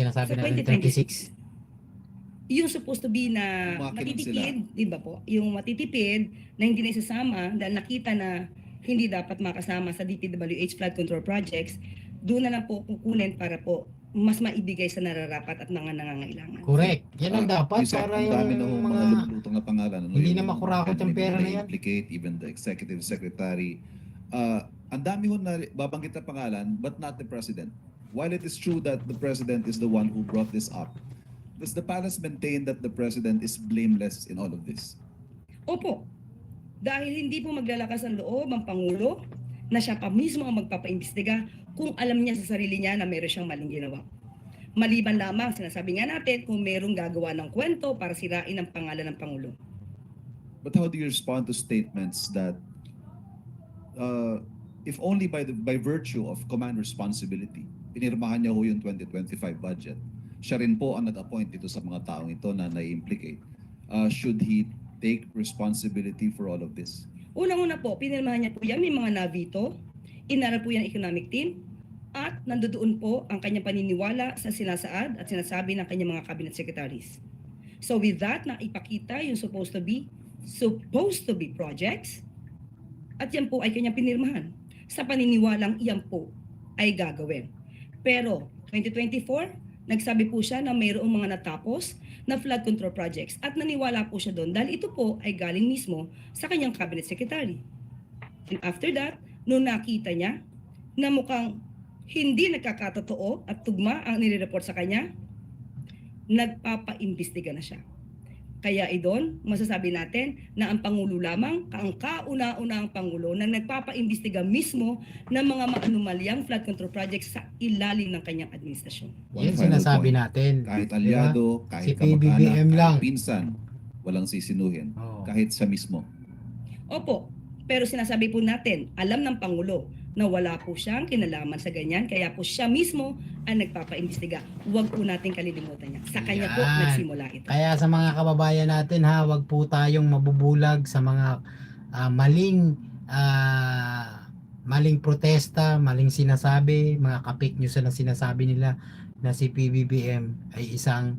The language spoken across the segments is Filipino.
sinasabi sa natin 2026. 36. Yung supposed to be na Umakinig matitipid, di ba po? Yung matitipid na hindi na isasama dahil nakita na hindi dapat makasama sa DPWH flood control projects, doon na lang po kukunin para po mas maibigay sa nararapat at mga nangangailangan. Correct. Yan ang dapat Yusek, para ang dami na yung mga mga lumulutong na pangalan. Ano, hindi yung na makurakot yung pera na yan. implicate, even the executive secretary. Ang dami ho na babanggit na pangalan, but not the president. While it is true that the president is the one who brought this up, does the palace maintain that the president is blameless in all of this? Opo, dahil hindi po maglalakas ang loob ang Pangulo na siya pa mismo ang magpapaimbestiga kung alam niya sa sarili niya na meron siyang maling ginawa. Maliban lamang, sinasabi nga natin, kung merong gagawa ng kwento para sirain ang pangalan ng Pangulo. But how do you respond to statements that if only by virtue of command responsibility, pinirmahan niya ho yung 2025 budget, siya rin po ang nag-appoint dito sa mga taong ito na na-implicate, should he take responsibility for all of this? Unang-una po, pinirmahan niya po yan, may mga navito, inaral po yan economic team, at nandoon po ang kanyang paniniwala sa sinasaad at sinasabi ng kanyang mga cabinet secretaries. So with that, na ipakita yung supposed to be projects, at yan po ay kanyang pinirmahan sa paniniwalang iyan po ay gagawin. Pero 2024, nagsabi po siya na mayroong mga natapos na flood control projects at naniwala po siya doon dahil ito po ay galing mismo sa kanyang cabinet secretary. And after that, nung nakita niya na mukhang hindi nagkakatotoo at tugma ang nire-report sa kanya, nagpapaimbestiga na siya. Kaya idon, masasabi natin na ang Pangulo lamang, ang kauna-unang Pangulo na nagpapaimbestiga mismo ng mga maanumalyang flood control projects sa ilalim ng kanyang administrasyon. Yan final sinasabi point. natin. Kahit Diba? aliado, Si kahit PBBM kamag-anak, lang. kahit pinsan, walang sisinuhin. Oo. Kahit siya mismo. Opo, pero sinasabi po natin, alam ng Pangulo na wala po siyang kinalaman sa ganyan, kaya po siya mismo ang nagpapaimbestiga. Huwag po natin kalilimutan niya. Sa kanya po Yan. nagsimula ito. Kaya sa mga kababayan natin ha, wag po tayong mabubulag sa mga maling protesta, maling sinasabi, mga ka-fake news na sinasabi nila na si PBBM ay isang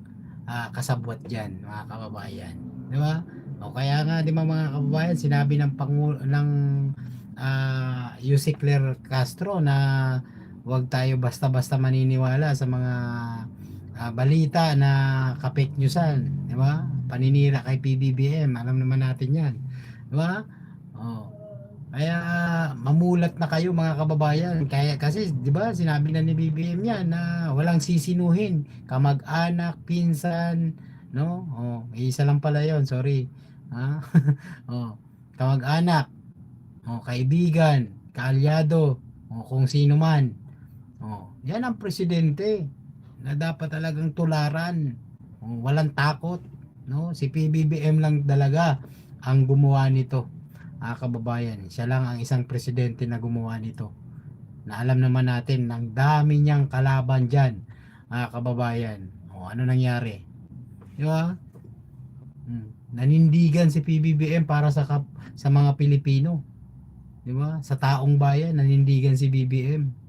kasabwat diyan, mga kababayan. Di ba? O kaya nga, di ba mga kababayan, sinabi ng Yusek Claire Castro na wag tayo basta-basta maniniwala sa mga balita na ka-fake newsan, di ba? Paninira kay PBBM, alam naman natin 'yan. Di ba? Oh. Kaya mamulat na kayo mga kababayan. Kaya kasi 'di ba, sinabi na ni BBM 'yan na walang sisinuhin, kamag-anak, pinsan, no? Oh, isa lang pala 'yon, sorry. Ha? Oh, kamag-anak, kaibigan, kaalyado, kung sino man. Yan ang presidente na dapat talagang tularan. Walang takot, no? Si PBBM lang talaga ang gumawa nito. Kababayan, siya lang ang isang presidente na gumawa nito. Na alam naman natin, ng dami niyang kalaban diyan, kababayan. Ano nangyari? Di ba? Nanindigan si PBBM para sa mga Pilipino. Di ba? Sa taong bayan, nanindigan si BBM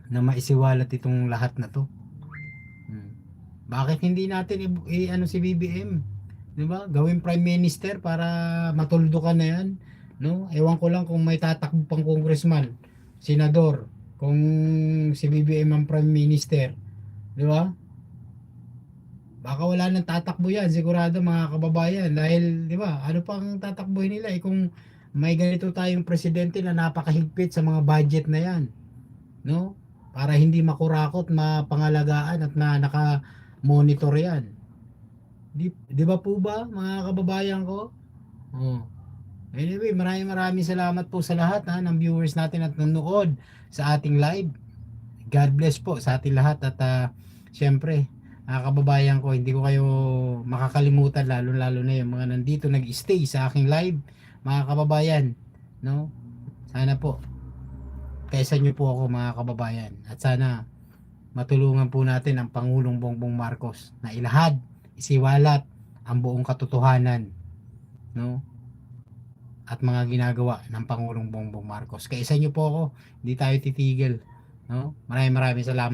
na maisiwalat itong lahat na to. Bakit hindi natin ano si BBM? 'Di ba? Gawing prime minister para matuldukan na 'yan, no? Ewan ko lang kung may tatakbo pang congressman, senador, kung si BBM ang prime minister, 'di ba? Baka wala nang tatakbo 'yan, sigurado mga kababayan, dahil 'di ba? Ano pang tatakbuhin nila kung may ganito tayong presidente na napakahigpit sa mga budget na 'yan, no? Para hindi makurakot, mapangalagaan at naka-monitor 'yan. Di ba po ba mga kababayan ko? Anyway, maraming salamat po sa lahat ng viewers natin at nanonood sa ating live. God bless po sa ating lahat at syempre, kababayan ko, hindi ko kayo makakalimutan, lalo na yung mga nandito nag-stay sa aking live, mga kababayan, no? Sana po kaysa nyo po ako, mga kababayan, at sana matulungan po natin ang Pangulong Bongbong Marcos na ilahad, isiwalat ang buong katotohanan, no? At mga ginagawa ng Pangulong Bongbong Marcos. Kaysa nyo po ako, hindi tayo titigil, no? Maraming salamat.